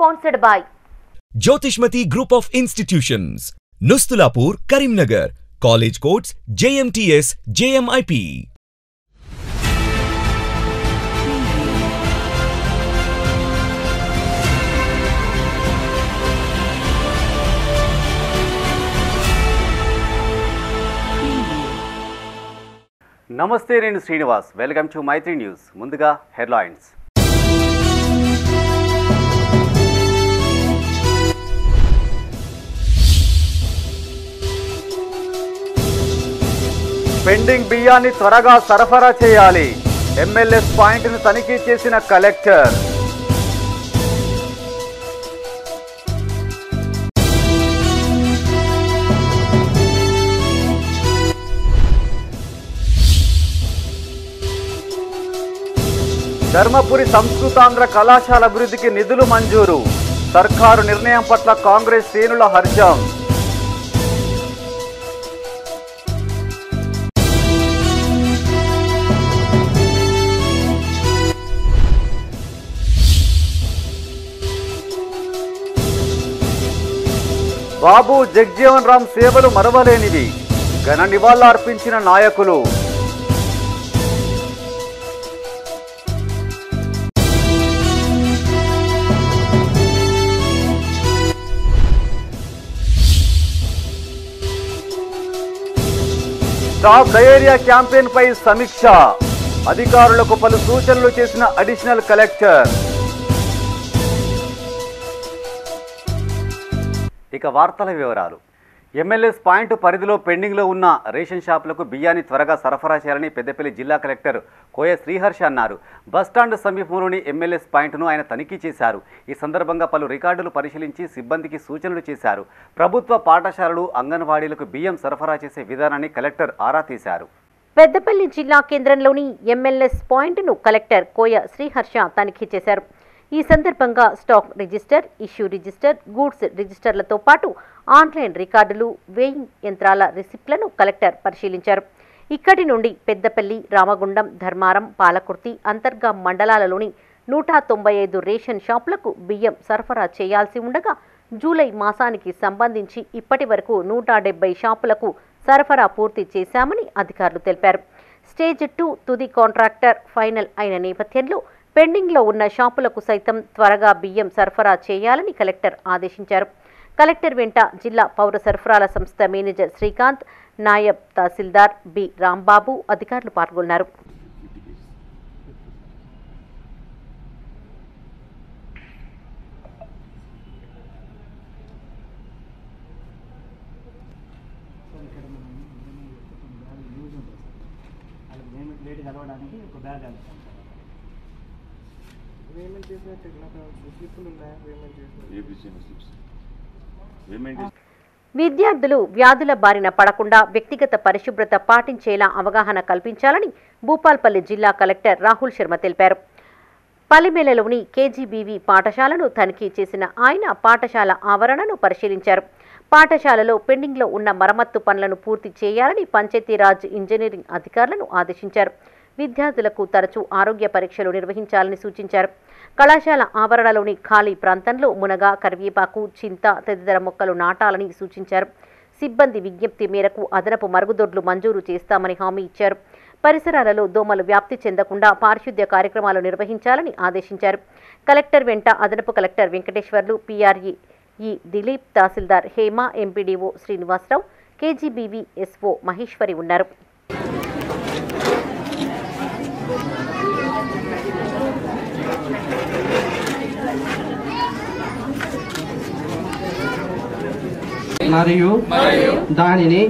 sponsored by Jyotishmati Group of Institutions, Nustulapur, Karimnagar. College codes JMTS, JMIP. నమస్తే, నేను Srinivas. Welcome to Maitri news. ముందుగా headlines. Pending బియ్యాన్ని త్వరగా సరఫరా చేయాలి. ఎంఎల్ఎస్ పాయింట్ను తనిఖీ చేసిన కలెక్టర్. ధర్మపురి సంస్కృతాంధ్ర కళాశాల అభివృద్ధికి నిధులు మంజూరు. సర్కారు నిర్ణయం పట్ల కాంగ్రెస్ శ్రేణుల హర్షం. బాబు జగ్జీవన్ రామ్ సేవలు మరవలేనివి. ఘన నివాళులు అర్పించిన నాయకులు. స్టాప్ డయేరియా క్యాంపెయిన్ పై సమీక్ష. అధికారులకు పలు సూచనలు చేసిన అడిషనల్ కలెక్టర్. ఇక వార్తల వివరాలు. ఎంఎల్ఎస్ పాయింట్ పరిధిలో పెండింగ్లో ఉన్న రేషన్ షాపులకు బియ్యాన్ని త్వరగా సరఫరా చేయాలని పెద్దపల్లి జిల్లా కలెక్టర్ కోయ శ్రీహర్ష అన్నారు. బస్టాండ్ సమీపంలోని ఎంఎల్ఎస్ పాయింట్ను ఆయన తనిఖీ చేశారు. ఈ సందర్భంగా పలు రికార్డులు పరిశీలించి సిబ్బందికి సూచనలు చేశారు. ప్రభుత్వ పాఠశాలలు, అంగన్వాడీలకు బియ్యం సరఫరా చేసే విధానాన్ని కలెక్టర్ ఆరా తీశారు. పెద్దపల్లి జిల్లా కేంద్రంలోని ఎంఎల్ఎస్ పాయింట్ను కలెక్టర్ కోయ శ్రీహర్ష తనిఖీ చేశారు. ఈ సందర్భంగా stock register, issue register, goods రిజిస్టర్లతో పాటు ఆన్లైన్ రికార్డులు, వేయింగ్ యంత్రాల రిసిప్ట్లను కలెక్టర్ పరిశీలించారు. ఇక్కడి నుండి పెద్దపల్లి, రామగుండం, ధర్మారం, పాలకుర్తి, అంతర్గాం మండలాలలోని 195 రేషన్ షాపులకు బియ్యం సరఫరా చేయాల్సి ఉండగా జూలై మాసానికి సంబంధించి ఇప్పటి వరకు 170 షాపులకు సరఫరా పూర్తి చేశామని అధికారులు తెలిపారు. స్టేజ్ 2 తుది కాంట్రాక్టర్ ఫైనల్ అయిన నేపథ్యంలో పెండింగ్లో ఉన్న షాపులకు సైతం త్వరగా బియ్యం సరఫరా చేయాలని కలెక్టర్ ఆదేశించారు. కలెక్టర్ వెంట జిల్లా పౌర సరఫరాల సంస్థ మేనేజర్ శ్రీకాంత్, నాయబ్ తహసీల్దార్ బి రాంబాబు అధికారులు పాల్గొన్నారు. విద్యార్థులు వ్యాధుల బారిన పడకుండా వ్యక్తిగత పరిశుభ్రత పాటించేలా అవగాహన కల్పించాలని భూపాల్పల్లి జిల్లా కలెక్టర్ రాహుల్ శర్మ తెలిపారు. పల్లిమేలలోని కేజీబీవీ పాఠశాలను తనిఖీ చేసిన ఆయన పాఠశాల ఆవరణను పరిశీలించారు. పాఠశాలలో పెండింగ్లో ఉన్న మరమ్మత్తు పనులను పూర్తి చేయాలని పంచాయతీరాజ్ ఇంజనీరింగ్ అధికారులను ఆదేశించారు. విద్యార్థులకు తరచూ ఆరోగ్య పరీక్షలు నిర్వహించాలని సూచించారు. కళాశాల ఆవరణలోని ఖాళీ ప్రాంతంలో మునగ, కరివేపాకు, చింత తదితర మొక్కలు నాటాలని సూచించారు. సిబ్బంది విజ్ఞప్తి మేరకు అదనపు మరుగుదొడ్లు మంజూరు చేస్తామని హామీ ఇచ్చారు. పరిసరాలలో దోమలు వ్యాప్తి చెందకుండా పారిశుద్ధ్య కార్యక్రమాలు నిర్వహించాలని ఆదేశించారు. కలెక్టర్ వెంట అదనపు కలెక్టర్ వెంకటేశ్వర్లు, పీఆర్ఈ దిలీప్, తహసీల్దార్ Hema, MPDO Srinivasarao, KGBV S O Maheshwari ఉన్నారు. మరియు దానిని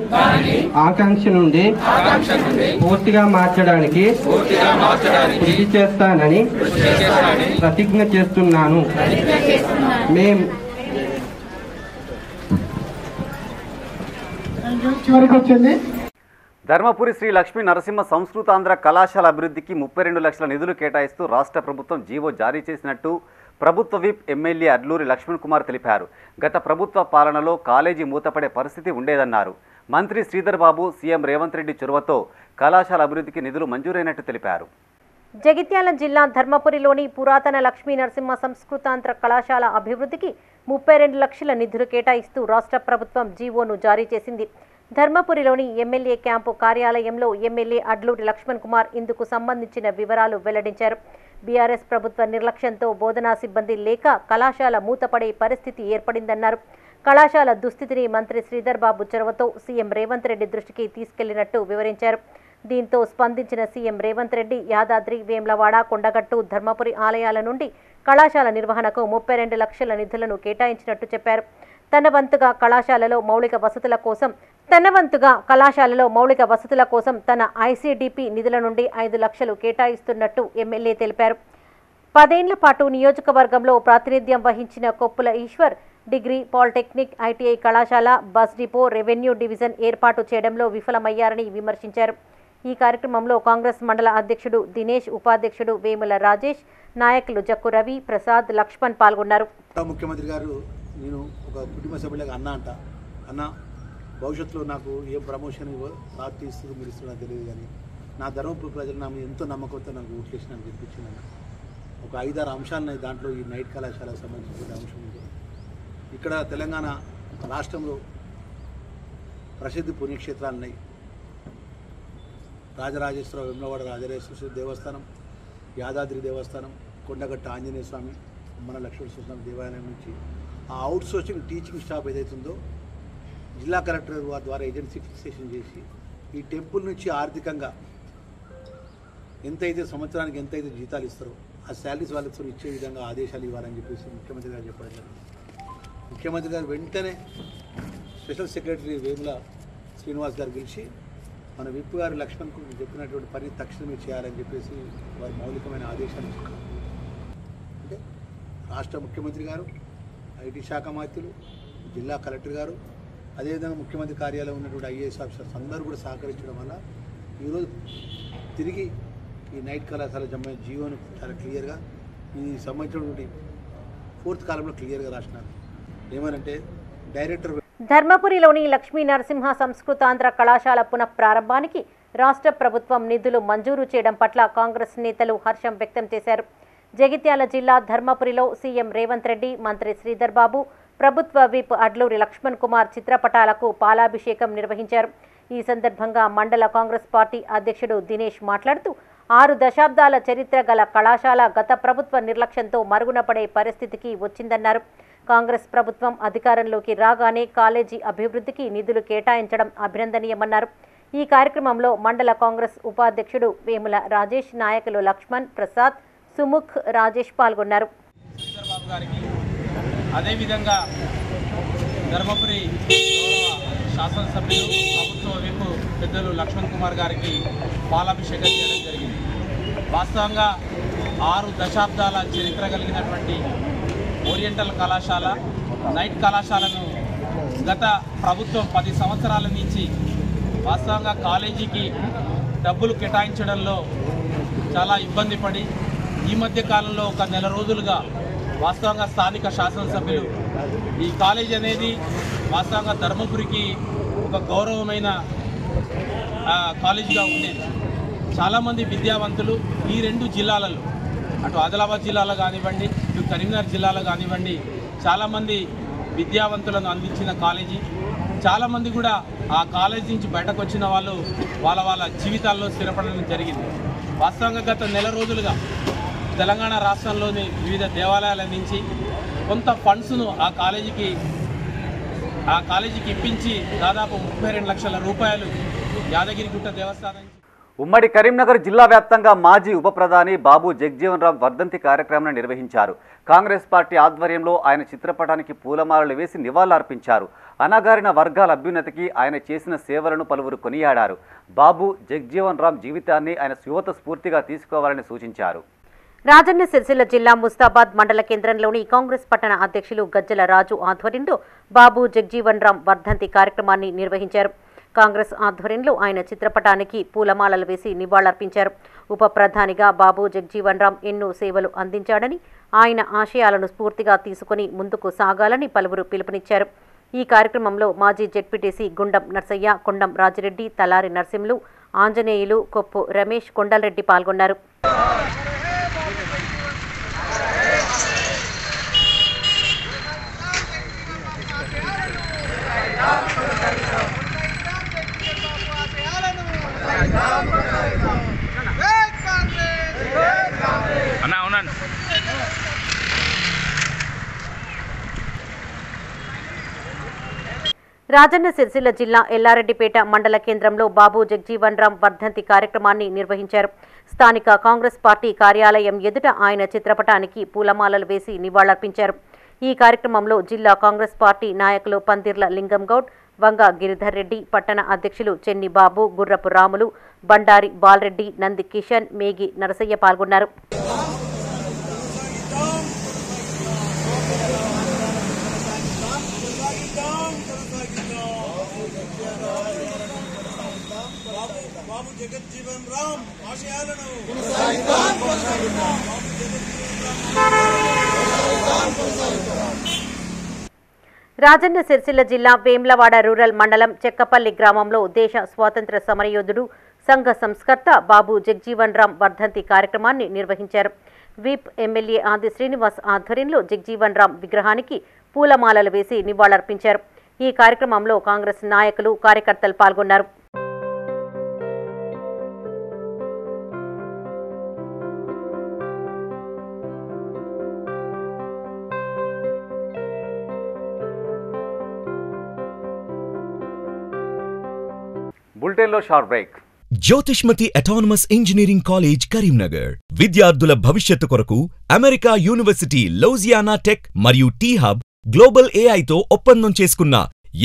ఆకాంక్ష నుండి పూర్తిగా మార్చడానికి కృషి చేస్తానని ప్రతిజ్ఞ చేస్తున్నాను. ధర్మపురి శ్రీ లక్ష్మీ నరసింహ సంస్కృతాంధ్ర కళాశాల అభివృద్ధికి 32 లక్షల నిధులు కేటాయిస్తూ రాష్ట్ర ప్రభుత్వం జీవో జారీ చేసినట్టు ప్రభుత్వ విప్ ఎమ్మెల్యే అడ్లూరి లక్ష్మణ్ కుమార్ తెలిపారు. గత ప్రభుత్వ పాలనలో కాలేజీ మూతపడే పరిస్థితి ఉండేదన్నారు. మంత్రి శ్రీధర్ బాబు, సీఎం రేవంత్ రెడ్డి చొరవతో కళాశాల అభివృద్ధికి నిధులు మంజూరైనట్టు తెలిపారు. జగిత్యాల జిల్లా ధర్మపురిలోని పురాతన లక్ష్మీ నరసింహ సంస్కృతాంధ్ర కళాశాల అభివృద్ధికి 32 లక్షల నిధులు కేటాయిస్తూ రాష్ట్ర ప్రభుత్వం జీవోను జారీ చేసింది. ధర్మపురిలోని ఎమ్మెల్యే క్యాంపు కార్యాలయంలో ఎమ్మెల్యే అడ్లూరి లక్ష్మణ్ కుమార్ ఇందుకు సంబంధించిన వివరాలు వెల్లడించారు. బీఆర్ఎస్ ప్రభుత్వ నిర్లక్ష్యంతో బోధనా సిబ్బంది లేక కళాశాల మూతపడే పరిస్థితి ఏర్పడిందన్నారు. కళాశాల దుస్థితిని మంత్రి శ్రీధర్ బాబు చొరవతో సీఎం రేవంత్ రెడ్డి దృష్టికి తీసుకెళ్లినట్టు వివరించారు. దీంతో స్పందించిన సీఎం రేవంత్ రెడ్డి యాదాద్రి, వేమ్లవాడ, కొండగట్టు, ధర్మపురి ఆలయాల నుండి కళాశాల నిర్వహణకు 32 లక్షల నిధులను కేటాయించినట్టు చెప్పారు. తన వంతుగా కళాశాలలో మౌలిక వసతుల కోసం తన ఐసీడీపీ నిధుల నుండి 5 లక్షలు కేటాయిస్తున్నట్టు ఎమ్మెల్యే తెలిపారు. 10 ఏళ్ల పాటు నియోజకవర్గంలో ప్రాతినిధ్యం వహించిన Koppula Eshwar degree, polytechnic, ITI కళాశాల, బస్ డిపో, రెవెన్యూ డివిజన్ ఏర్పాటు చేయడంలో విఫలమయ్యారని విమర్శించారు. ఈ కార్యక్రమంలో కాంగ్రెస్ మండల అధ్యక్షుడు దినేష్, ఉపాధ్యక్షుడు వేముల రాజేష్, నాయకులు జక్కు రవి, ప్రసాద్, లక్ష్మణ్ పాల్గొన్నారు. ముఖ్యమంత్రి గారు, నేను ఒక కుటుంబ సభ్యులకు అన్న భవిష్యత్తులో నాకు ఏ ప్రమోషన్ పార్టీ ఇస్తుందో మీరు ఇస్తున్నా తెలియదు, కానీ నా ధర్మపురి ప్రజలు నా మీద ఎంతో నమ్మకంతో నాకు ఓట్లేసి నాకు గెలిపించింది. ఒక 5-6 అంశాలు దాంట్లో ఈ నైట్ కళాశాలకు సంబంధించిన అంశం ఉంది. ఇక్కడ తెలంగాణ రాష్ట్రంలో ప్రసిద్ధి పుణ్యక్షేత్రాలు ఉన్నాయి. రాజరాజేశ్వర, వేములవాడ రాజరాజేశ్వర దేవస్థానం, యాదాద్రి దేవస్థానం, కొండగట్ట ఆంజనేయ స్వామి, మన లక్ష్మీనరసింహ స్వామి దేవాలయం నుంచి ఆ అవుట్ సోర్సింగ్ టీచింగ్ స్టాఫ్ ఏదైతుందో జిల్లా కలెక్టర్ వారి ద్వారా ఏజెన్సీ ఫిక్సేషన్ చేసి ఈ టెంపుల్ నుంచి ఆర్థికంగా ఎంతైతే సంవత్సరానికి ఎంతైతే జీతాలు ఇస్తారో ఆ శాలరీస్ వాళ్ళతో ఇచ్చే విధంగా ఆదేశాలు ఇవ్వాలని చెప్పేసి ముఖ్యమంత్రి గారు చెప్పడం జరిగింది. ముఖ్యమంత్రి గారు వెంటనే స్పెషల్ సెక్రటరీ వేముల శ్రీనివాస్ గారు గెలిచి మన విప్ గారు లక్ష్మణ్కు చెప్పినటువంటి పని తక్షణమే చేయాలని చెప్పేసి వారి మౌలికమైన ఆదేశాలు ఇచ్చారు. అంటే రాష్ట్ర ముఖ్యమంత్రి గారు, ఐటీ శాఖ మంత్రులు, జిల్లా కలెక్టర్ గారు, అదేవిధంగా ముఖ్యమంత్రి కార్యాలయం ఉన్నటువంటి ఐఏఎస్ ఆఫీసర్స్ అందరూ కూడా సహకరించడం వల్ల ఈరోజు తిరిగి ఈ నైట్ కళాశాల జీవోను చాలా క్లియర్గా ఈ సంబంధించినటువంటి 4th కాలంలో క్లియర్గా రాసినారు. ఏమనంటే డైరెక్టర్ ధర్మపురిలోని లక్ష్మీ నరసింహ సంస్కృతాంధ్ర కళాశాల పునఃప్రారంభానికి రాష్ట్ర ప్రభుత్వం నిధులు మంజూరు చేయడం పట్ల కాంగ్రెస్ నేతలు హర్షం వ్యక్తం చేశారు. జగిత్యాల జిల్లా ధర్మపురిలో సీఎం రేవంత్ రెడ్డి, మంత్రి శ్రీధర్ బాబు, ప్రభుత్వ విప్ అడ్లూరి లక్ష్మణ్ కుమార్ చిత్రపటాలకు పాలాభిషేకం నిర్వహించారు. ఈ సందర్భంగా మండల కాంగ్రెస్ పార్టీ అధ్యక్షుడు దినేష్ మాట్లాడుతూ 6 దశాబ్దాల చరిత్ర గల కళాశాల గత ప్రభుత్వ నిర్లక్ష్యంతో మరుగున పడే పరిస్థితికి వచ్చిందన్నారు. కాంగ్రెస్ ప్రభుత్వం అధికారంలోకి రాగానే కాలేజీ అభివృద్ధికి నిధులు కేటాయించడం అభినందనీయమన్నారు. ఈ కార్యక్రమంలో మండల కాంగ్రెస్ ఉపాధ్యక్షుడు వేముల రాజేష్, నాయకులు లక్ష్మణ్, ప్రసాద్, సుముఖ్, రాజేష్ పాల్గొన్నారు. అదేవిధంగా ధర్మపురి శాసనసభ్యులు, ప్రభుత్వ విప్ పెద్దలు లక్ష్మణ్ కుమార్ గారికి పాలాభిషేకం చేయడం జరిగింది. వాస్తవంగా 6 దశాబ్దాల చరిత్ర కలిగినటువంటి ఓరియంటల్ కళాశాల, నైట్ కళాశాలను గత ప్రభుత్వం 10 సంవత్సరాల నుంచి వాస్తవంగా కాలేజీకి డబ్బులు కేటాయించడంలో చాలా ఇబ్బంది పడి ఈ మధ్య కాలంలో ఒక నెల రోజులుగా వాస్తవంగా స్థానిక శాసనసభ్యులు ఈ కాలేజీ అనేది వాస్తవంగా ధర్మపురికి ఒక గౌరవమైన కాలేజీగా ఉండేది. చాలామంది విద్యావంతులు ఈ 2 జిల్లాలలో, అటు ఆదిలాబాద్ జిల్లాలో కానివ్వండి, ఇటు కరీంనగర్ జిల్లాలో కానివ్వండి, చాలామంది విద్యావంతులను అందించిన కాలేజీ. చాలామంది కూడా ఆ కాలేజీ నుంచి బయటకు వచ్చిన వాళ్ళు వాళ్ళ జీవితాల్లో స్థిరపడడం జరిగింది. వాస్తవంగా గత నెల రోజులుగా తెలంగాణ రాష్ట్రంలోని వివిధ దేవాలయాల నుంచి కొంత ఫండ్స్ను ఆ కాలేజీకి ఇప్పించి దాదాపు 32 లక్షల రూపాయలు యాదగిరిగుట్ట దేవస్థానం. ఉమ్మడి కరీంనగర్ జిల్లా వ్యాప్తంగా మాజీ ఉప ప్రధాని బాబు జగ్జీవన్ రామ్ వర్ధంతి కార్యక్రమాన్ని నిర్వహించారు. కాంగ్రెస్ పార్టీ ఆధ్వర్యంలో ఆయన చిత్రపటానికి పూలమాలలు వేసి నివాళులర్పించారు. అణగారిన వర్గాల అభ్యున్నతికి ఆయన చేసిన సేవలను పలువురు కొనియాడారు. బాబు జగ్జీవన్ రామ్ జీవితాన్ని ఆయన యువత స్ఫూర్తిగా తీసుకోవాలని సూచించారు. రాజన్న సిరిసిల్ల జిల్లా ముస్తాబాద్ మండల కేంద్రంలోని కాంగ్రెస్ పట్టణ అధ్యక్షులు గజ్జల రాజు ఆధ్వర్యంలో బాబు జగ్జీవన్ రామ్ వర్ధంతి కార్యక్రమాన్ని నిర్వహించారు. కాంగ్రెస్ ఆధ్వర్యంలో ఆయన చిత్రపటానికి పూలమాలలు వేసి నివాళులర్పించారు. ఉప ప్రధానిగా బాబు జగ్జీవన్ రామ్ ఎన్నో సేవలు అందించాడని, ఆయన ఆశయాలను స్ఫూర్తిగా తీసుకుని ముందుకు సాగాలని పలువురు పిలుపునిచ్చారు. ఈ కార్యక్రమంలో మాజీ జెడ్పీటీసీ గుండం నర్సయ్య, కొండం రాజిరెడ్డి, తలారి నర్సింలు, ఆంజనేయులు, కొప్పు రమేష్, కొండలరెడ్డి పాల్గొన్నారు. రాజన్న సిరిసిల్ల జిల్లా ఎల్లారెడ్డిపేట మండల కేంద్రంలో బాబు జగజీవన్ రామ్ వర్ధంతి కార్యక్రమాన్ని నిర్వహించారు. స్థానిక కాంగ్రెస్ పార్టీ కార్యాలయం ఎదుట ఆయన చిత్రపటానికి పూలమాలలు వేసి నివాళులర్పించారు. ఈ కార్యక్రమంలో జిల్లా కాంగ్రెస్ పార్టీ నాయకులు పందిర్ల లింగం గౌడ్, వంగ గిరిధర్ రెడ్డి, పట్టణ అధ్యక్షులు చెన్ని బాబు, గుర్రపు రాములు, బండారి బాలరెడ్డి, నంది కిషన్, మేగి నరసయ్య పాల్గొన్నారు. రాజన్న సిరిసిల్ల జిల్లా వేమ్లవాడ రూరల్ మండలం చెక్కపల్లి గ్రామంలో దేశ స్వాతంత్ర సమరయోధుడు, సంఘ సంస్కర్త బాబు జగజీవన్ రామ్ వర్ధంతి కార్యక్రమాన్ని నిర్వహించారు. విప్ ఎమ్మెల్యే ఆది శ్రీనివాస్ ఆధ్వర్యంలో జగజీవన్ రామ్ విగ్రహానికి పూలమాలలు వేసి నివాళులర్పించారు. ఈ కార్యక్రమంలో కాంగ్రెస్ నాయకులు, కార్యకర్తలు పాల్గొన్నారు. బులెటిన్లో short break. Jyothishmathi autonomous engineering college Karimnagar విద్యార్థుల భవిష్యత్తు కొరకు అమెరికా యూనివర్సిటీ లౌజియానా టెక్ మరియు టీ హబ్ గ్లోబల్ ఏఐతో ఒప్పందం చేసుకున్న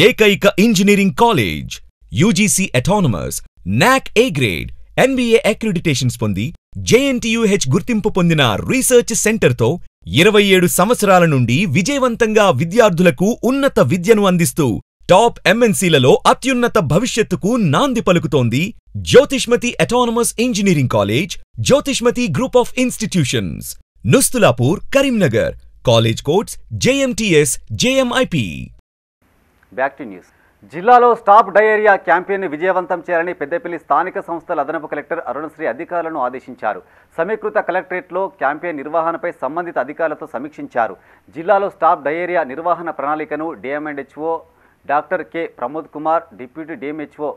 ఏకైక ఇంజనీరింగ్ కాలేజ్. యూజీసీ అటానమస్, నాక్ ఏ గ్రేడ్, NBA అక్రిడిటేషన్స్ పొంది JNTUH గుర్తింపు పొందిన రీసెర్చ్ సెంటర్తో 27 సంవత్సరాల నుండి విజయవంతంగా విద్యార్థులకు ఉన్నత విద్యను అందిస్తూ టాప్ MNCలలో అత్యున్నత భవిష్యత్తుకు నాంది పలుకుతోంది Jyothishmathi autonomous engineering college, Jyothishmathi group of institutions, Nustulapur, Karimnagar. College codes JMTS, JMIP. Back to news. జిల్లాలో స్టాప్ డయేరియా క్యాంపెయిన్ను విజయవంతం చేయాలని పెద్దపల్లి స్థానిక సంస్థల అదనపు కలెక్టర్ అరుణశ్రీ అధికారులను ఆదేశించారు. సమీకృత కలెక్టరేట్లో క్యాంపెయిన్ నిర్వహణపై సంబంధిత అధికారులతో సమీక్షించారు. జిల్లాలో స్టాప్ డయేరియా నిర్వహణ ప్రణాళికను DMHO doctor K Pramod Kumar, deputy DMHO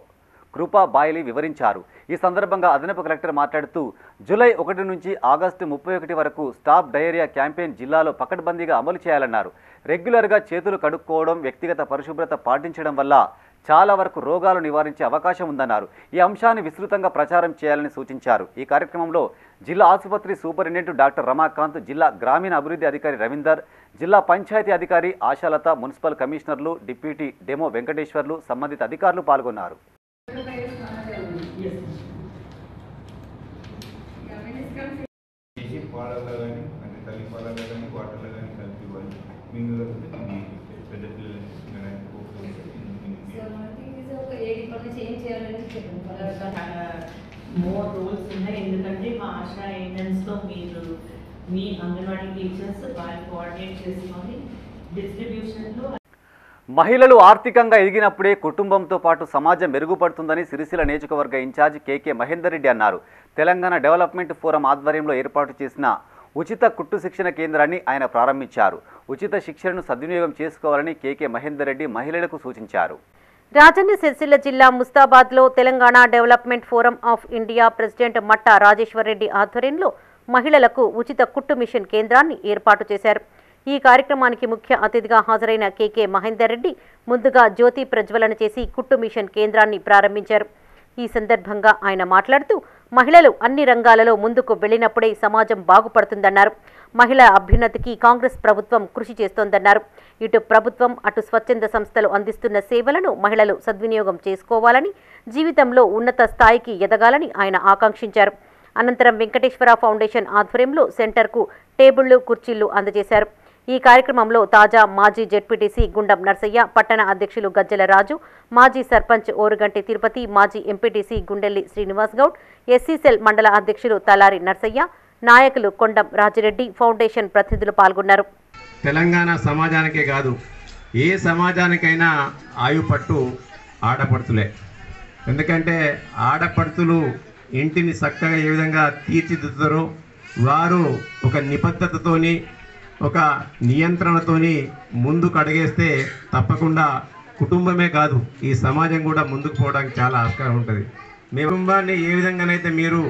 కృపా బాయిలి వివరించారు. ఈ సందర్భంగా అదనపు కలెక్టర్ మాట్లాడుతూ జూలై 1 నుంచి ఆగస్టు 31 వరకు స్టాప్ డయేరియా క్యాంపెయిన్ జిల్లాలో పకడ్బందీగా అమలు చేయాలన్నారు. రెగ్యులర్గా చేతులు కడుక్కోవడం, వ్యక్తిగత పరిశుభ్రత పాటించడం వల్ల చాలా వరకు రోగాలు నివారించే అవకాశం ఉందన్నారు. ఈ అంశాన్ని విస్తృతంగా ప్రచారం చేయాలని సూచించారు. ఈ కార్యక్రమంలో జిల్లా ఆసుపత్రి సూపరింటెండెంట్ డాక్టర్ రమాకాంత్, జిల్లా గ్రామీణ అభివృద్ధి అధికారి రవీందర్, జిల్లా పంచాయతీ అధికారి ఆశాలత, మున్సిపల్ కమిషనర్లు, డిప్యూటీ డెమో వెంకటేశ్వర్లు, సంబంధిత అధికారులు పాల్గొన్నారు. మోర్ రోల్స్ ఉన్నాయి. ఎందుకంటే మా ఆశా ఏజెంట్స్లో మీరు మీ అంగన్వాడీ టీచర్స్ వాళ్ళు కోఆర్డినేట్ చేసుకొని డిస్ట్రిబ్యూషన్లో. మహిళలు ఆర్థికంగా ఎదిగినప్పుడే కుటుంబంతో పాటు సమాజం మెరుగుపడుతుందని సిరిసిల్ల నియోజకవర్గ ఇన్ఛార్జ్ KK మహేందర్ రెడ్డి అన్నారు. తెలంగాణ డెవలప్మెంట్ ఫోరం ఆధ్వర్యంలో ఏర్పాటు చేసిన ఉచిత కుట్టు శిక్షణ కేంద్రాన్ని ఆయన ప్రారంభించారు. ఉచిత శిక్షణను సద్వినియోగం చేసుకోవాలని KK మహేందర్ రెడ్డి మహిళలకు సూచించారు. రాజన్న సిరిసిల్ల జిల్లా ముస్తాబాద్లో Telangana development forum of India president Matta Rajeshwar Reddy ఆధ్వర్యంలో మహిళలకు ఉచిత కుట్టు మిషన్ కేంద్రాన్ని ఏర్పాటు చేశారు. ఈ కార్యక్రమానికి ముఖ్య అతిథిగా హాజరైన KK మహేందర్ రెడ్డి ముందుగా జ్యోతి ప్రజ్వలన చేసి కుట్టు మిషన్ కేంద్రాన్ని ప్రారంభించారు. ఈ సందర్భంగా ఆయన మాట్లాడుతూ మహిళలు అన్ని రంగాలలో ముందుకు వెళ్లినప్పుడే సమాజం బాగుపడుతుందన్నారు. మహిళల అభ్యున్నతికి కాంగ్రెస్ ప్రభుత్వం కృషి చేస్తోందన్నారు. ఇటు ప్రభుత్వం, అటు స్వచ్ఛంద సంస్థలు అందిస్తున్న సేవలను మహిళలు సద్వినియోగం చేసుకోవాలని, జీవితంలో ఉన్నత స్థాయికి ఎదగాలని ఆయన ఆకాంక్షించారు. అనంతరం వెంకటేశ్వర ఫౌండేషన్ ఆధ్వర్యంలో సెంటర్కు టేబుళ్లు, కుర్చీలు అందజేశారు. ఈ కార్యక్రమంలో తాజా మాజీ జెడ్పీటీసీ గుండం నర్సయ్య, పట్టణ అధ్యక్షులు గజ్జల రాజు, మాజీ సర్పంచ్ ఓరుగంటి తిరుపతి, మాజీ ఎంపీటీసీ గుండెల్లి శ్రీనివాస్ గౌడ్, SCCL మండల అధ్యక్షులు తలారి నర్సయ్య, నాయకులు కొండం రాజిరెడ్డి, ఫౌండేషన్ ప్రతినిధులు పాల్గొన్నారు. తెలంగాణ సమాజానికే కాదు, ఏ సమాజానికైనా ఆయుపట్టు ఆడపడుతులే. ఎందుకంటే ఆడపడుతులు ఇంటిని చక్కగా ఏ విధంగా తీర్చిదిద్దుతారో వారు ఒక నిబద్ధతతోని ఒక నియంత్రణతోని ముందుకు అడిగేస్తే తప్పకుండా కుటుంబమే కాదు ఈ సమాజం కూడా ముందుకు పోవడానికి చాలా ఆస్కారం ఉంటుంది. మీ కుటుంబాన్ని ఏ విధంగానైతే మీరు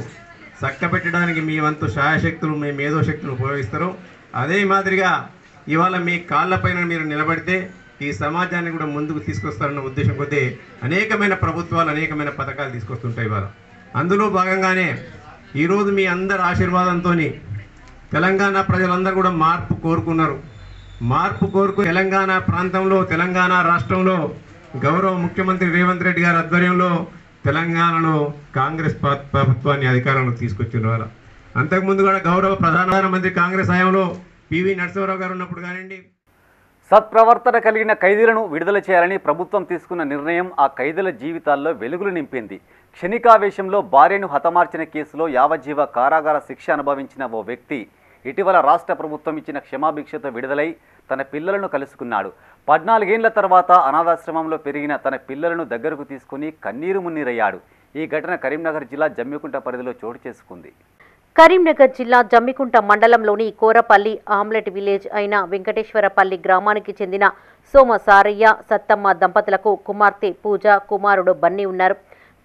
చక్కబెట్టడానికి మీ వంతు శాయశక్తులు మీ మేధోశక్తులు ఉపయోగిస్తారో అదే మాదిరిగా ఇవాళ మీ కాళ్ళపైన మీరు నిలబడితే ఈ సమాజాన్ని కూడా ముందుకు తీసుకొస్తారన్న ఉద్దేశం కొద్దీ అనేకమైన ప్రభుత్వాలు అనేకమైన పథకాలు తీసుకొస్తుంటాయి. ఇవాళ అందులో భాగంగానే ఈరోజు మీ అందరి ఆశీర్వాదంతో తెలంగాణ ప్రజలందరూ కూడా మార్పు కోరుకున్నారు. మార్పు కోరుకు తెలంగాణ ప్రాంతంలో తెలంగాణ రాష్ట్రంలో గౌరవ ముఖ్యమంత్రి రేవంత్ రెడ్డి గారి ఆధ్వర్యంలో తెలంగాణలో కాంగ్రెస్ ప్రభుత్వాన్ని అధికారంలో తీసుకొచ్చిన వాళ్ళ అంతకుముందు కూడా గౌరవ ప్రధానమంత్రి కాంగ్రెస్ హయాంలో పివి నరసింహారావు గారు ఉన్నప్పుడు కానివ్వండి. సత్ప్రవర్తన కలిగిన ఖైదీలను విడుదల చేయాలని ప్రభుత్వం తీసుకున్న నిర్ణయం ఆ ఖైదీల జీవితాల్లో వెలుగులు నింపింది. క్షణికావేశంలో భార్యను హతమార్చిన కేసులో యావజ్జీవ కారాగార శిక్ష అనుభవించిన ఓ వ్యక్తి ఇటీవల రాష్ట్ర ప్రభుత్వం ఇచ్చిన క్షమాభిక్షతో విడుదలై తన పిల్లలను కలుసుకున్నాడు. 14 ఏళ్ల తర్వాత అనాథాశ్రమంలో పెరిగిన తన పిల్లలను దగ్గరకు తీసుకుని కన్నీరు మున్నీరయ్యాడు. ఈ ఘటన కరీంనగర్ జిల్లా జమ్మికుంట పరిధిలో చోటు చేసుకుంది. కరీంనగర్ జిల్లా జమ్మికుంట మండలంలోని కోరపల్లి ఆమ్లెట్ విలేజ్ అయిన వెంకటేశ్వరపల్లి గ్రామానికి చెందిన సోమ సారయ్య సత్తమ్మ దంపతులకు కుమార్తె పూజ కుమారుడు బన్నీ ఉన్నారు.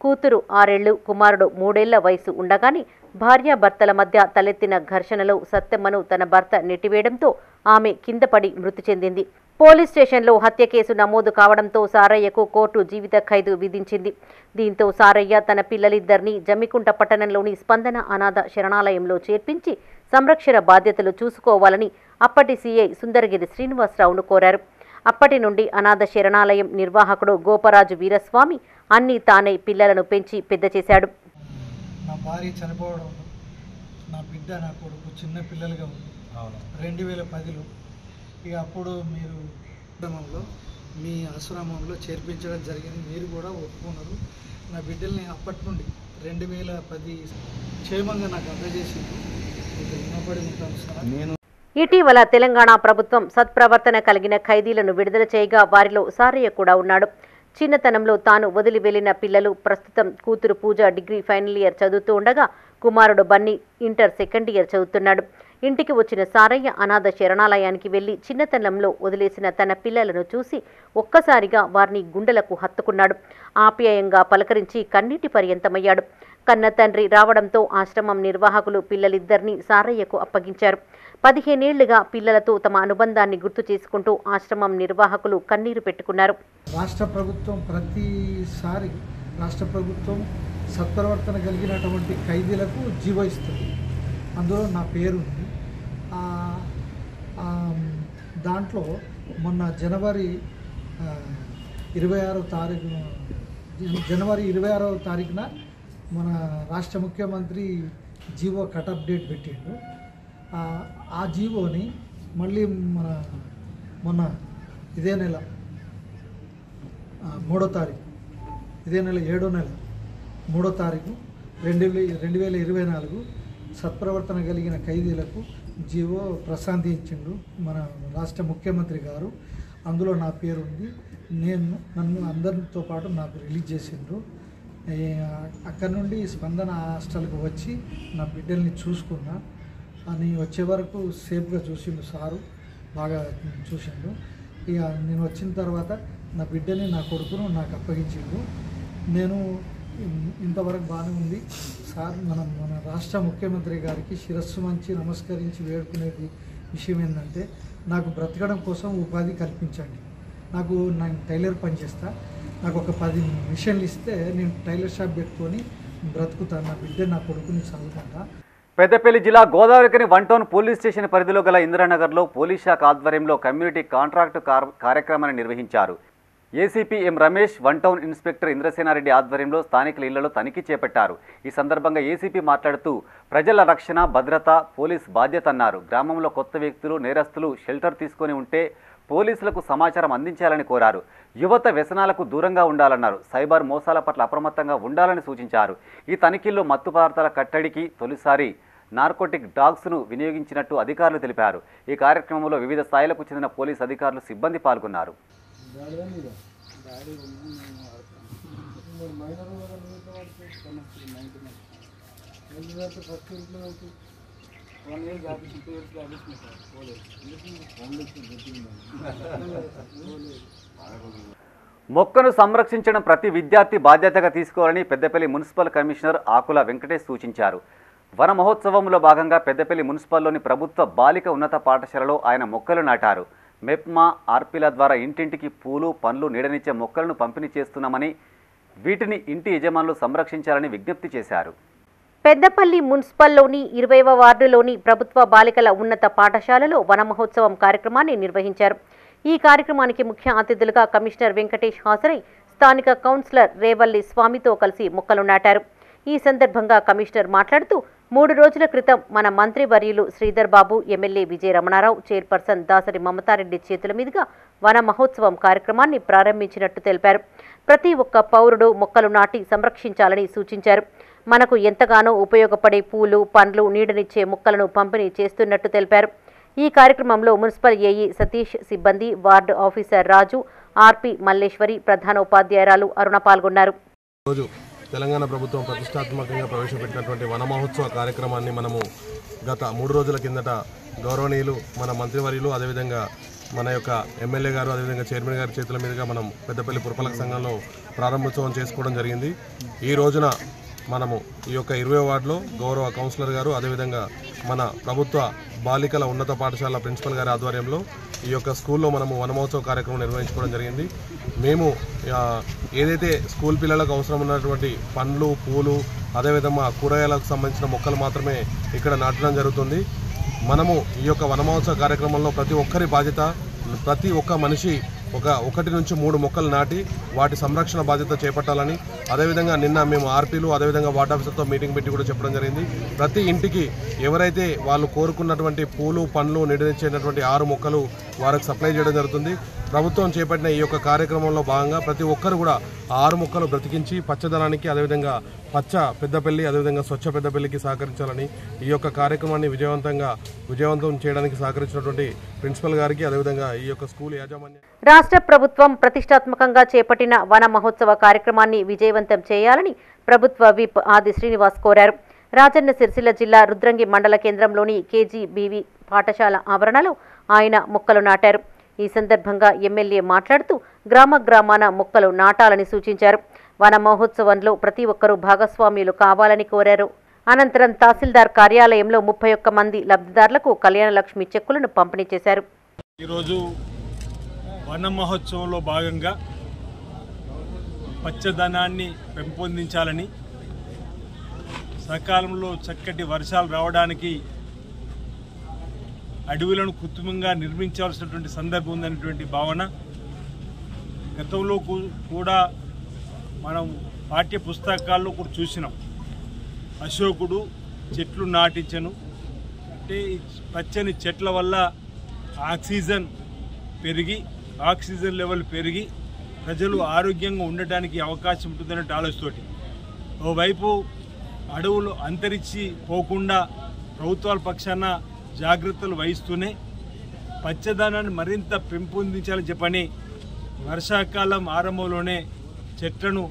కూతురు 6 ఏళ్లు కుమారుడు 3 ఏళ్ల వయసు ఉండగానే భార్యాభర్తల మధ్య తలెత్తిన ఘర్షణలో సత్తమ్మను తన భర్త నెట్టివేయడంతో ఆమె కింద పడి మృతి చెందింది. పోలీస్ స్టేషన్లో హత్య కేసు నమోదు కావడంతో సారయ్యకు కోర్టు జీవిత ఖైదు విధించింది. దీంతో సారయ్య తన పిల్లలిద్దరినీ జమ్మికుంట పట్టణంలోని స్పందన అనాథ శరణాలయంలో చేర్పించి సంరక్షణ బాధ్యతలు చూసుకోవాలని అప్పటి సీఐ సుందరగిరి శ్రీనివాసరావును కోరారు. అప్పటి నుండి అనాథ శరణాలయం నిర్వాహకుడు గోపరాజు వీరస్వామి అన్నీ తానే పిల్లలను పెంచి పెద్ద చేశాడు. నా భార్య చనిపోవడం, నా బిడ్డ నా కొడుకు చిన్న పిల్లలుగా ఉంది 2010లో. ఇక అప్పుడు మీరు మీ ఆశ్రమంలో చేర్పించడం జరిగింది. మీరు కూడా ఒప్పుకున్నారు. నా బిడ్డల్ని అప్పటి నుండి 2010 క్షేమంగా నాకు అందజేసింది. రుణపడి ఉంటాను సార్. ఇటీవల తెలంగాణ ప్రభుత్వం సత్ప్రవర్తన కలిగిన ఖైదీలను విడుదల చేయగా వారిలో సారయ్య కూడా ఉన్నాడు. చిన్నతనంలో తాను వదిలి వెళ్లిన పిల్లలు ప్రస్తుతం కూతురు పూజ డిగ్రీ ఫైనల్ ఇయర్ చదువుతూ ఉండగా కుమారుడు బన్నీ ఇంటర్ సెకండ్ ఇయర్ చదువుతున్నాడు. ఇంటికి వచ్చిన సారయ్య అనాథ శరణాలయానికి వెళ్లి చిన్నతనంలో వదిలేసిన తన పిల్లలను చూసి ఒక్కసారిగా వారిని గుండెలకు హత్తుకున్నాడు. ఆప్యాయంగా పలకరించి కన్నీటి పర్యంతమయ్యాడు. కన్న తండ్రి రావడంతో ఆశ్రమం నిర్వాహకులు పిల్లలిద్దరినీ సారయ్యకు అప్పగించారు. 15 ఏళ్లుగా పిల్లలతో తమ అనుబంధాన్ని గుర్తు చేసుకుంటూ ఆశ్రమం నిర్వాహకులు కన్నీరు పెట్టుకున్నారు. రాష్ట్ర ప్రభుత్వం ప్రతిసారి సత్ప్రవర్తన కలిగినటువంటి ఖైదీలకు జీవో ఇస్తుంది. అందులో నా పేరు ఉంది. దాంట్లో మొన్న జనవరి 26వ తారీఖున మన రాష్ట్ర ముఖ్యమంత్రి జీవో కట్ అప్డేట్ పెట్టిండు. ఆ జీవోని మళ్ళీ మొన్న ఇదే నెల 3వ తారీఖు, ఇదే నెల 7వ నెల 3వ తారీఖు 2024 సత్ప్రవర్తన కలిగిన ఖైదీలకు జీవో ప్రసాదించిండు మన రాష్ట్ర ముఖ్యమంత్రి గారు. అందులో నా పేరు ఉంది. నన్ను అందరితో పాటు నాకు రిలీజ్ చేసిండ్రు. అక్కడి నుండి స్పందన హాస్టల్కి వచ్చి నా బిడ్డల్ని చూసుకున్నా అని వచ్చే వరకు సేఫ్గా చూసిండు సారు, బాగా చూసిండు. ఇక నేను వచ్చిన తర్వాత నా బిడ్డని నా కొడుకును నాకు అప్పగించిండు. నేను ఇంతవరకు బాగానే ఉంది సార్. మన రాష్ట్ర ముఖ్యమంత్రి గారికి శిరస్సు మంచి నమస్కరించి వేడుకునేది విషయం ఏంటంటే నాకు బ్రతకడం కోసం ఉపాధి కల్పించండి. నేను టైలర్ పని చేస్తా. నాకు ఒక 10 మిషన్లు ఇస్తే నేను టైలర్ షాప్ పెట్టుకొని బ్రతుకుతాను. నా బిడ్డ నా కొడుకుని చదువుకుంటా. పెద్దపల్లి జిల్లా గోదావరికని 1 టౌన్ పోలీస్ స్టేషన్ పరిధిలో గల ఇందిరానగర్లో పోలీస్ శాఖ ఆధ్వర్యంలో కమ్యూనిటీ కాంట్రాక్టు కార్యక్రమాన్ని నిర్వహించారు. ACP M Ramesh 1 town inspector Indrasenareddy ఆధ్వర్యంలో స్థానికుల ఇళ్లలో తనిఖీ చేపట్టారు. ఈ సందర్భంగా ఏసీపీ మాట్లాడుతూ ప్రజల రక్షణ భద్రత పోలీస్ బాధ్యత అన్నారు. గ్రామంలో కొత్త వ్యక్తులు నేరస్తులు షెల్టర్ తీసుకొని ఉంటే పోలీసులకు సమాచారం అందించాలని కోరారు. యువత వ్యసనాలకు దూరంగా ఉండాలన్నారు. సైబర్ మోసాల పట్ల అప్రమత్తంగా ఉండాలని సూచించారు. ఈ తనిఖీల్లో మత్తు పదార్థాల కట్టడికి తొలిసారి నార్కోటిక్ డాగ్స్ను వినియోగించినట్టు అధికారులు తెలిపారు. ఈ కార్యక్రమంలో వివిధ స్థాయిలకు చెందిన పోలీస్ అధికారులు సిబ్బంది పాల్గొన్నారు. మొక్కను సంరక్షించడం ప్రతి విద్యార్థి బాధ్యతగా తీసుకోవాలని పెద్దపల్లి మున్సిపల్ కమిషనర్ ఆకుల వెంకటేష్ సూచించారు. వన మహోత్సవంలో భాగంగా పెద్దపల్లి మున్సిపల్లోని ప్రభుత్వ బాలిక ఉన్నత పాఠశాలలో ఆయన మొక్కలు నాటారు. మెప్మా ఆర్పీల ద్వారా ఇంటింటికి పూలు పండ్లు నీడనిచ్చే మొక్కలను పంపిణీ చేస్తున్నామని, వీటిని ఇంటి యజమానులు సంరక్షించాలని విజ్ఞప్తి చేశారు. పెద్దపల్లి మున్సిపల్లోని 20వ వార్డులోని ప్రభుత్వ బాలికల ఉన్నత పాఠశాలలో వన మహోత్సవం కార్యక్రమాన్ని నిర్వహించారు. ఈ కార్యక్రమానికి ముఖ్య అతిథులుగా కమిషనర్ వెంకటేష్ హాజరై స్థానిక కౌన్సిలర్ రేవల్లి స్వామితో కలిసి మొక్కలు నాటారు. ఈ సందర్భంగా కమిషనర్ మాట్లాడుతూ 3 రోజుల క్రితం మన మంత్రివర్యులు శ్రీధర్ బాబు, ఎమ్మెల్యే విజయ రమణారావు, చైర్పర్సన్ దాసరి మమతారెడ్డి చేతుల మీదుగా వన మహోత్సవం కార్యక్రమాన్ని ప్రారంభించినట్టు తెలిపారు. ప్రతి ఒక్క పౌరుడు మొక్కలు నాటి సంరక్షించాలని సూచించారు. మనకు ఎంతగానో ఉపయోగపడే పూలు పండ్లు నీడనిచ్చే మొక్కలను పంపిణీ చేస్తున్నట్టు తెలిపారు. ఈ కార్యక్రమంలో మున్సిపల్ ఏఈ సతీష్, సిబ్బంది, వార్డు ఆఫీసర్ రాజు, ఆర్పీ మల్లేశ్వరి, ప్రధానోపాధ్యాయురాలు అరుణ పాల్గొన్నారు. తెలంగాణ ప్రభుత్వం ప్రతిష్టాత్మకంగా ప్రవేశపెట్టినటువంటి వన మహోత్సవ కార్యక్రమాన్ని మనము గత 3 రోజుల కిందట గౌరవనీయులు మన మంత్రివర్యులు, అదేవిధంగా మన యొక్క ఎమ్మెల్యే గారు, అదేవిధంగా చైర్మన్ గారి చేతుల మీదుగా మనం పెద్దపల్లి పురపాలక సంఘంలో ప్రారంభోత్సవం చేసుకోవడం జరిగింది. ఈ రోజున మనము ఈ యొక్క 20వ వార్డులో గౌరవ కౌన్సిలర్ గారు, అదేవిధంగా మన ప్రభుత్వ బాలికల ఉన్నత పాఠశాల ప్రిన్సిపల్ గారి ఆధ్వర్యంలో ఈ యొక్క స్కూల్లో మనము వనమహోత్సవ కార్యక్రమం నిర్వహించుకోవడం జరిగింది. మేము ఏదైతే స్కూల్ పిల్లలకు అవసరం ఉన్నటువంటి పండ్లు, పూలు, అదేవిధంగా కూరగాయలకు సంబంధించిన మొక్కలు మాత్రమే ఇక్కడ నాటడం జరుగుతుంది. మనము ఈ యొక్క వనమహోత్సవ కార్యక్రమంలో ప్రతి ఒక్కరి బాధ్యత, ప్రతి ఒక్క మనిషి 1 నుంచి 3 మొక్కలు నాటి వాటి సంరక్షణ బాధ్యత చేపట్టాలని, అదేవిధంగా నిన్న మేము ఆర్పీలు, అదేవిధంగా వార్డ్ ఆఫీసర్తో మీటింగ్ పెట్టి కూడా చెప్పడం జరిగింది. ప్రతి ఇంటికి ఎవరైతే వాళ్ళు కోరుకున్నటువంటి పూలు పండ్లు నీడనిచ్చేటటువంటి 6 మొక్కలు వారికి సప్లై చేయడం జరుగుతుంది. ప్రభుత్వం చేపట్టిన ఈ యొక్క కార్యక్రమంలో భాగంగా ప్రతి ఒక్కరు కూడా 6 మొక్కలు బ్రతికించి పచ్చదనానికి, అదేవిధంగా పచ్చ పెద్దపల్లి, అదేవిధంగా స్వచ్ఛ పెద్దపల్లికి సహకరించాలని, ఈ యొక్క కార్యక్రమాన్ని విజయవంతం చేయడానికి సహకరించినటువంటి ప్రిన్సిపల్ గారికి, అదేవిధంగా ఈ యొక్క స్కూల్ యాజమాన్యం. రాష్ట్ర ప్రభుత్వం ప్రతిష్టాత్మకంగా చేపట్టిన వన మహోత్సవ కార్యక్రమాన్ని విజయవంతం చేయాలని ప్రభుత్వ విప్ ఆది శ్రీనివాస్ కోరారు. రాజన్న సిరిసిల్ల జిల్లా రుద్రంగి మండల కేంద్రంలోని కేజీబీవీ పాఠశాల ఆవరణలో ఆయన మొక్కలు నాటారు. ఈ సందర్భంగా ఎమ్మెల్యే మాట్లాడుతూ గ్రామాన మొక్కలు నాటాలని సూచించారు. వన మహోత్సవంలో ప్రతి ఒక్కరూ భాగస్వామ్యులు కావాలని కోరారు. అనంతరం తహసీల్దార్ కార్యాలయంలో 31 మంది లబ్ధిదారులకు కళ్యాణ లక్ష్మి చెక్కులను పంపిణీ చేశారు. ఈరోజు వన మహోత్సవంలో భాగంగా పచ్చదనాన్ని పెంపొందించాలని, సకాలంలో చక్కటి వర్షాలు రావడానికి అడవులను కృత్రిమంగా నిర్మించాల్సినటువంటి సందర్భం ఉందనేటువంటి భావన గతంలో కూడా మనం పాఠ్య పుస్తకాల్లో కూడా చూసినాం. అశోకుడు చెట్లు నాటించను అంటే పచ్చని చెట్ల వల్ల ఆక్సిజన్ లెవెల్ పెరిగి ప్రజలు ఆరోగ్యంగా ఉండటానికి అవకాశం ఉంటుందనే ఆలోచనతోటి ఓవైపు అడవులు అంతరించి పోకుండా ప్రభుత్వాల పక్షాన జాగ్రత్తలు వహిస్తూనే పచ్చదనాన్ని మరింత పెంపొందించాలని చెప్పని వర్షాకాలం ఆరంభంలోనే చెట్లను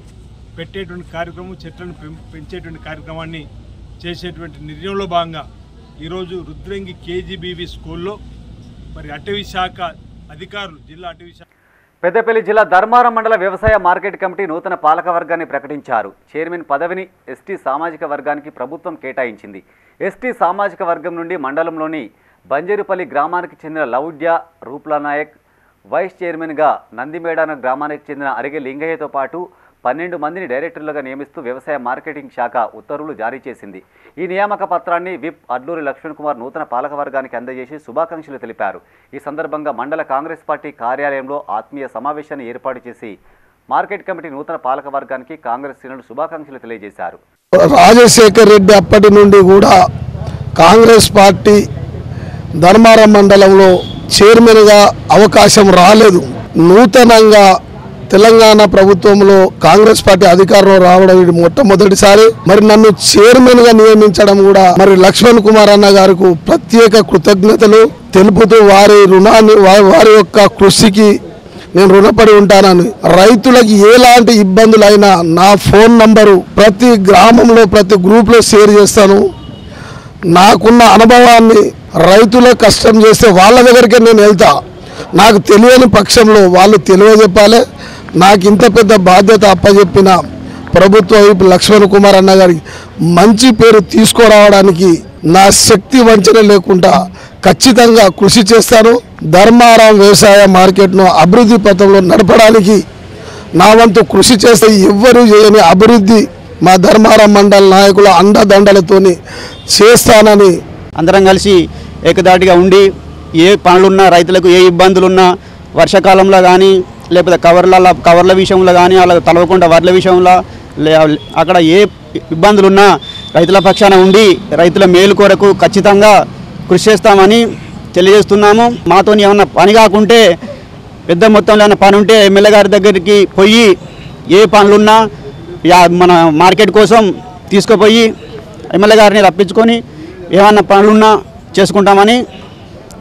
పెట్టేటువంటి కార్యక్రమం, చెట్లను పెంచేటువంటి కార్యక్రమాన్ని చేసేటువంటి నిర్ణయంలో భాగంగా ఈరోజు రుద్రంగి కేజీబీవీ స్కూల్లో మరి అటవీ శాఖ అధికారులు, జిల్లా అటవీ శాఖ పెద్దపల్లి జిల్లా ధర్మారం మండల వ్యవసాయ మార్కెట్ కమిటీ నూతన పాలక వర్గాన్ని ప్రకటించారు. చైర్మన్ పదవిని ఎస్టీ సామాజిక వర్గానికి ప్రభుత్వం కేటాయించింది. ఎస్టీ సామాజిక వర్గం నుండి మండలంలోని బంజేరుపల్లి గ్రామానికి చెందిన లౌడ్య రూప్లానాయక్, వైస్ చైర్మన్గా నందిమేడాన గ్రామానికి చెందిన అరిగే లింగయ్యతో పాటు 12 మందిని డైరెక్టర్లుగా నియమిస్తూ వ్యవసాయ మార్కెటింగ్ శాఖ ఉత్తర్వులు జారీ చేసింది. ఈ నియామక పత్రాన్ని విప్ అడ్లూరి లక్ష్మణ్ కుమార్ నూతన పాలక వర్గానికి అందజేసి శుభాకాంక్షలు తెలిపారు. ఈ సందర్భంగా మండల కాంగ్రెస్ పార్టీ కార్యాలయంలో ఆత్మీయ సమావేశాన్ని ఏర్పాటు చేసి మార్కెట్ కమిటీ నూతన పాలక వర్గానికి కాంగ్రెస్ శ్రేణులు శుభాకాంక్షలు తెలియజేశారు. రాజశేఖర్ రెడ్డి అప్పటి నుండి కూడా కాంగ్రెస్ పార్టీ ధర్మారం మండలంలో చైర్మన్గా అవకాశం రాలేదు. నూతనంగా తెలంగాణ ప్రభుత్వంలో కాంగ్రెస్ పార్టీ అధికారంలో రావడం ఇది మొట్టమొదటిసారి. మరి నన్ను చైర్మన్గా నియమించడం కూడా మరి లక్ష్మణ్ కుమార్ అన్న గారికి ప్రత్యేక కృతజ్ఞతలు తెలుపుతూ వారి రుణాన్ని, వారి యొక్క కృషికి నేను రుణపడి ఉంటానని. రైతులకు ఎలాంటి ఇబ్బందులైనా నా ఫోన్ నంబరు ప్రతి గ్రామంలో ప్రతి గ్రూప్లో షేర్ చేస్తాను. నాకున్న అనుభవాన్ని రైతుల కష్టం చేస్తే వాళ్ళ దగ్గరికే నేను వెళ్తా. నాకు తెలియని పక్షంలో వాళ్ళు తెలియజెప్పాలి. నాకు ఇంత పెద్ద బాధ్యత అప్పచెప్పిన ప్రభుత్వ వైపు లక్ష్మణ్ కుమార్ అన్న గారికి మంచి పేరు తీసుకురావడానికి నా శక్తి వంచన లేకుండా ఖచ్చితంగా కృషి చేస్తాను. ధర్మారం వ్యవసాయ మార్కెట్ను అభివృద్ధి పథంలో నడపడానికి నా వంతు కృషి చేస్తే ఎవ్వరూ చేయని అభివృద్ధి మా ధర్మారం మండల నాయకుల అండదండలతోని చేస్తానని అందరం కలిసి ఏకదాటిగా ఉండి ఏ పనులున్నా రైతులకు ఏ ఇబ్బందులున్నా వర్షాకాలంలో కానీ లేకపోతే కవర్ల విషయంలో కానీ అలా తలవకుండా వడ్ల విషయంలో అక్కడ ఏ ఇబ్బందులున్నా రైతుల పక్షాన ఉండి రైతుల మేలు కొరకు ఖచ్చితంగా కృషి చేస్తామని తెలియజేస్తున్నాము. మాతో ఏమన్నా పని కాకుంటే పెద్ద మొత్తంలో ఏమైనా పని ఉంటే ఎమ్మెల్యే గారి దగ్గరికి పోయి ఏ పనులున్నా మన మార్కెట్ కోసం తీసుకుపోయి ఎమ్మెల్యే గారిని రప్పించుకొని ఏమన్నా పనులున్నా చేసుకుంటామని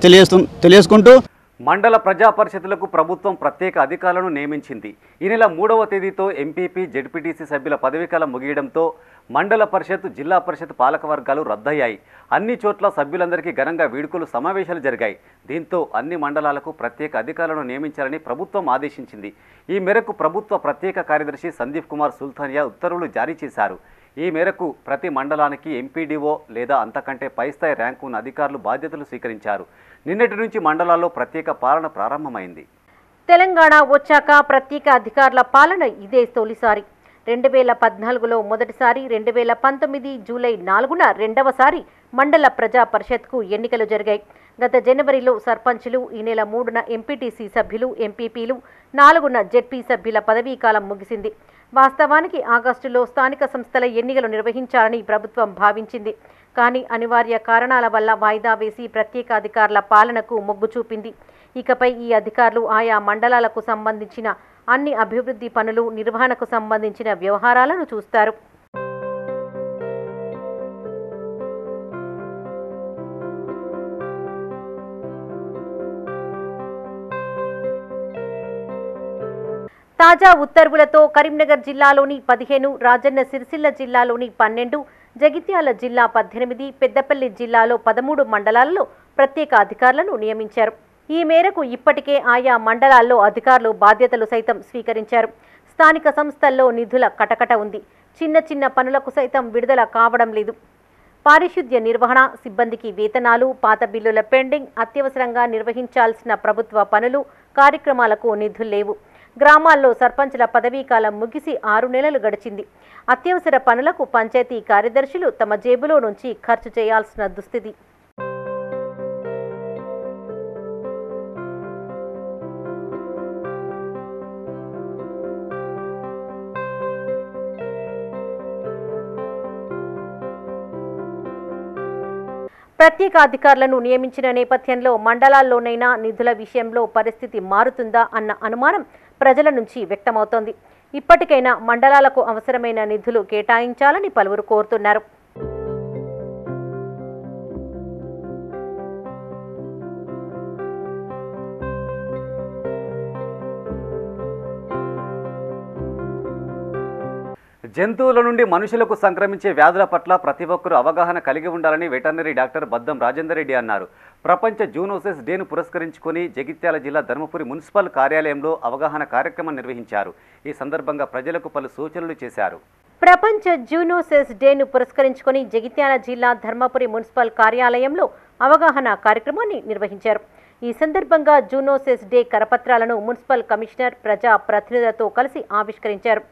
తెలియజేసుకుంటూ మండల ప్రజా పరిషత్తులకు ప్రభుత్వం ప్రత్యేక అధికారులను నియమించింది. ఈ నెల 3వ తేదీతో ఎంపీపీ జెడ్పీటీసీ సభ్యుల పదవీకాలం ముగియడంతో మండల పరిషత్ జిల్లా పరిషత్ పాలకవర్గాలు రద్దయ్యాయి. అన్ని చోట్ల సభ్యులందరికీ ఘనంగా వేడుకలు సమావేశాలు జరిగాయి. దీంతో అన్ని మండలాలకు ప్రత్యేక అధికారులను నియమించాలని ప్రభుత్వం ఆదేశించింది. ఈ మేరకు ప్రభుత్వ ప్రత్యేక కార్యదర్శి సందీప్ కుమార్ సుల్తానియా ఉత్తర్వులు జారీ చేశారు. ఈ మేరకు ప్రతి మండలానికి ఎంపీడీఓ లేదా అంతకంటే పై స్థాయి ర్యాంకు ఉన్న అధికారులు బాధ్యతలు స్వీకరించారు. నిన్నటి నుంచి మండలాల్లో ప్రత్యేక పాలన ప్రారంభమైంది. తెలంగాణ వచ్చాక ప్రత్యేక అధికారుల పాలన ఇదే తొలిసారి. 2014లో మొదటిసారి, 2019 జూలై 4న రెండవసారి మండల ప్రజా పరిషత్కు ఎన్నికలు జరిగాయి. గత జనవరిలో సర్పంచులు, ఈ నెల 3న ఎంపీటీసీ సభ్యులు, ఎంపీపీలు, 4న జెడ్పీ సభ్యుల పదవీకాలం ముగిసింది. వాస్తవానికి ఆగస్టులో స్థానిక సంస్థల ఎన్నికలు నిర్వహించాలని ప్రభుత్వం భావించింది. కానీ అనివార్య కారణాల వల్ల వాయిదా వేసి ప్రత్యేక అధికారుల పాలనకు మొగ్గు చూపింది. ఇకపై ఈ అధికారులు ఆయా మండలాలకు సంబంధించిన అన్ని అభివృద్ధి పనులు, నిర్వహణకు సంబంధించిన వ్యవహారాలను చూస్తారు. తాజా ఉత్తర్వులతో కరీంనగర్ జిల్లాలోని 15, రాజన్న సిరిసిల్ల జిల్లాలోని 12, జగిత్యాల జిల్లా 18, పెద్దపల్లి జిల్లాలో 13 మండలాల్లో ప్రత్యేక అధికారులను నియమించారు. ఈ మేరకు ఇప్పటికే ఆయా మండలాల్లో అధికారులు బాధ్యతలు సైతం స్వీకరించారు. స్థానిక సంస్థల్లో నిధుల కటకట ఉంది. చిన్న చిన్న పనులకు సైతం విడుదల కావడం లేదు. పారిశుద్ధ్య నిర్వహణ, సిబ్బందికి వేతనాలు, పాత బిల్లుల పెండింగ్, అత్యవసరంగా నిర్వహించాల్సిన ప్రభుత్వ పనులు, కార్యక్రమాలకు నిధులు లేవు. గ్రామాల్లో సర్పంచుల పదవీకాలం ముగిసి 6 నెలలు గడిచింది. అత్యవసర పనులకు పంచాయతీ కార్యదర్శులు తమ జేబులో నుంచి ఖర్చు చేయాల్సిన దుస్థితి. ప్రత్యేక అధికారులను నియమించిన నేపథ్యంలో మండలాల్లోనైనా నిధుల విషయంలో పరిస్థితి మారుతుందా అన్న అనుమానం ప్రజల నుంచి వ్యక్తమవుతోంది. ఇప్పటికైనా మండలాలకు అవసరమైన నిధులు కేటాయించాలని పలువురు కోరుతున్నారు. జంతువుల నుండి మనుషులకు సంక్రమించే వ్యాధుల పట్ల ప్రతి ఒక్కరూ అవగాహన కలిగి ఉండాలని వెటర్నరీ డాక్టర్ బద్దం రాజేందర్ రెడ్డి అన్నారు. ప్రపంచ జూనోసిస్ డేను పురస్కరించుకొని జగిత్యాల జిల్లా ధర్మపురి మున్సిపల్ కార్యాలయంలో అవగాహన కార్యక్రమం నిర్వహించారు. ఈ సందర్భంగా ప్రజలకు పలు సూచనలు చేశారు. ప్రపంచ జూనోసిస్ డేను పురస్కరించుకొని జగిత్యాల జిల్లా ధర్మపురి మున్సిపల్ కార్యాలయంలో అవగాహన కార్యక్రమాన్ని నిర్వహించారు. ఈ సందర్భంగా జూనోసిస్ డే కరపత్రాలను మున్సిపల్ కమిషనర్ ప్రజా ప్రతినిధులతో కలిసి ఆవిష్కరించారు.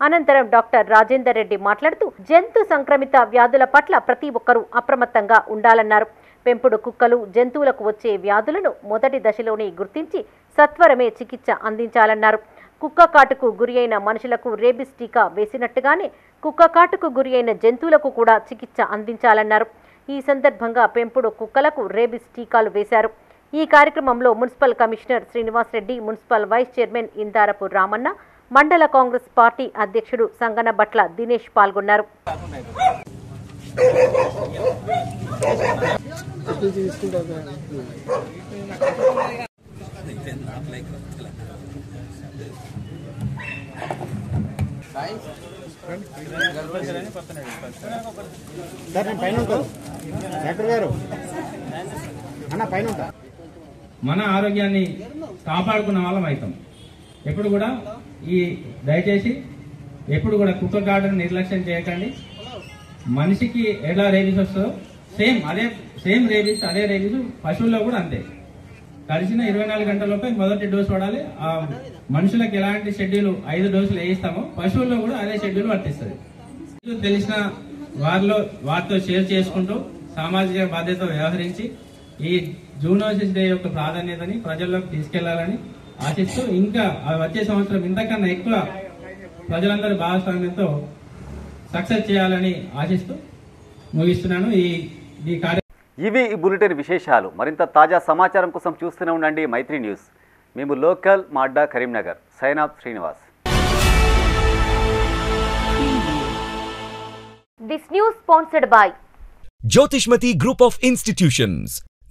అనంతరం డాక్టర్ రాజేందర్ రెడ్డి మాట్లాడుతూ జంతు సంక్రమిత వ్యాధుల పట్ల ప్రతి ఒక్కరూ అప్రమత్తంగా ఉండాలన్నారు. పెంపుడు కుక్కలు, జంతువులకు వచ్చే వ్యాధులను మొదటి దశలోనే గుర్తించి సత్వరమే చికిత్స అందించాలన్నారు. కుక్క కాటుకు గురి అయిన మనుషులకు రేబిస్ టీకా వేసినట్టుగానే కుక్క కాటుకు గురి అయిన జంతువులకు కూడా చికిత్స అందించాలన్నారు. ఈ సందర్భంగా పెంపుడు కుక్కలకు రేబిస్ టీకాలు వేశారు. ఈ కార్యక్రమంలో municipal commissioner Srinivas Reddy, municipal vice chairman Indarapu Ramanna, mandal Congress party అధ్యక్షుడు సంగనబట్ల దినేష్ పాల్గొన్నారు. మన ఆరోగ్యాన్ని కాపాడుకున్న వాళ్ళం అవుతాం. ఎప్పుడు కూడా దయచేసి ఎప్పుడు కూడా కుక్క కాటును నిర్లక్ష్యం చేయకండి. మనిషికి ఎలా రేబీస్ వస్తుందో సేమ్ రేబీస్ అదే రేబీస్ పశువుల్లో కూడా అంతే. కలిసిన 24 గంటలలోపే మొదటి డోసు పడాలి. ఆ మనుషులకు ఎలాంటి షెడ్యూల్ 5 డోసులు వేయిస్తామో పశువుల్లో కూడా అదే షెడ్యూల్ వర్తిస్తుంది. తెలిసిన వారితో షేర్ చేసుకుంటూ సామాజిక బాధ్యత వ్యవహరించి ఈ జూనోసిస్ డే యొక్క ప్రాధాన్యతని ప్రజల్లోకి తీసుకెళ్లాలని ఆశిస్తూ ఇంకా వచ్చే సంవత్సరం ఇంతకన్నా ఎక్కువ ప్రజలందరి భాగస్వామ్యంతో సక్సెస్ చేయాలని ఆశిస్తూ ముగిస్తున్నాను ఈ కార్య. ఇవి ఈ బులెటిన్ విశేషాలు. మరింత తాజా సమాచారం కోసం చూస్తూనే ఉండండి మైత్రి న్యూస్. మేము లోకల్ మాడ్డా Karimnagar. Sign off Srinivas. This news sponsored by Jyotishmati Group of Institutions,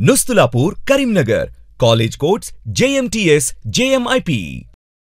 Nustulapur, Karimnagar. College codes JMTS, JMIP.